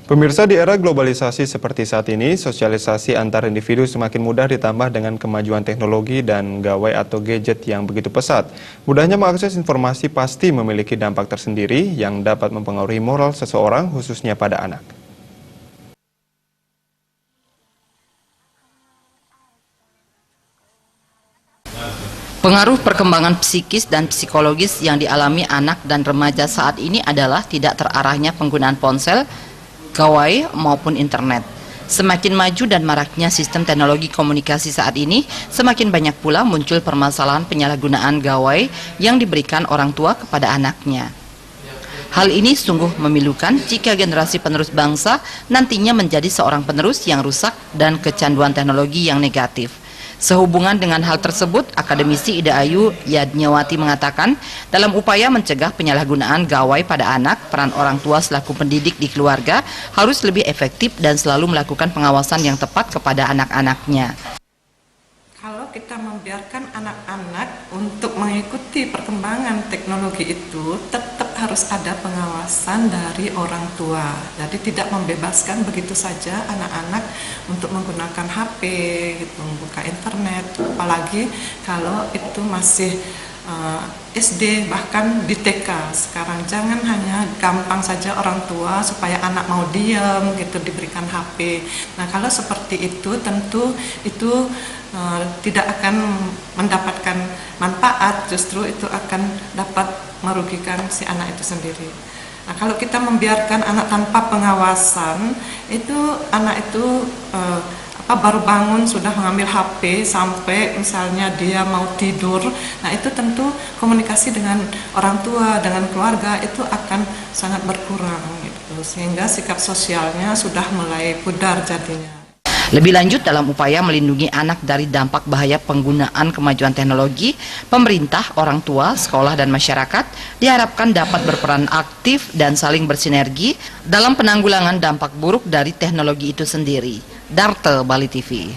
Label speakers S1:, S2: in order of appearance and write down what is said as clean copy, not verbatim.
S1: Pemirsa, di era globalisasi seperti saat ini, sosialisasi antar individu semakin mudah ditambah dengan kemajuan teknologi dan gawai atau gadget yang begitu pesat. Mudahnya mengakses informasi pasti memiliki dampak tersendiri yang dapat mempengaruhi moral seseorang, khususnya pada anak.
S2: Pengaruh perkembangan psikis dan psikologis yang dialami anak dan remaja saat ini adalah tidak terarahnya penggunaan ponsel, gawai maupun internet. Semakin maju dan maraknya sistem teknologi komunikasi saat ini, semakin banyak pula muncul permasalahan penyalahgunaan gawai yang diberikan orang tua kepada anaknya. Hal ini sungguh memilukan jika generasi penerus bangsa nantinya menjadi seorang penerus yang rusak dan kecanduan teknologi yang negatif. Sehubungan dengan hal tersebut, akademisi Ida Ayu Yadnyawati mengatakan, dalam upaya mencegah penyalahgunaan gawai pada anak, peran orang tua selaku pendidik di keluarga harus lebih efektif dan selalu melakukan pengawasan yang tepat kepada anak-anaknya.
S3: Kalau kita membiarkan anak-anak untuk mengikuti perkembangan teknologi itu, tetap harus ada pengawasan dari orang tua. Jadi tidak membebaskan begitu saja anak-anak untuk menggunakan HP, gitu, membuka internet, apalagi kalau itu masih SD, bahkan di TK. Sekarang jangan hanya gampang saja orang tua supaya anak mau diam gitu diberikan HP. Nah, kalau seperti itu tentu itu tidak akan mendapatkan manfaat, justru itu akan dapat merugikan si anak itu sendiri. Nah, kalau kita membiarkan anak tanpa pengawasan, itu anak itu baru bangun sudah mengambil HP sampai misalnya dia mau tidur. Nah, itu tentu komunikasi dengan orang tua, dengan keluarga itu akan sangat berkurang gitu, sehingga sikap sosialnya sudah mulai pudar jadinya.
S2: Lebih lanjut, dalam upaya melindungi anak dari dampak bahaya penggunaan kemajuan teknologi, pemerintah, orang tua, sekolah, dan masyarakat diharapkan dapat berperan aktif dan saling bersinergi dalam penanggulangan dampak buruk dari teknologi itu sendiri. Darte, Bali TV.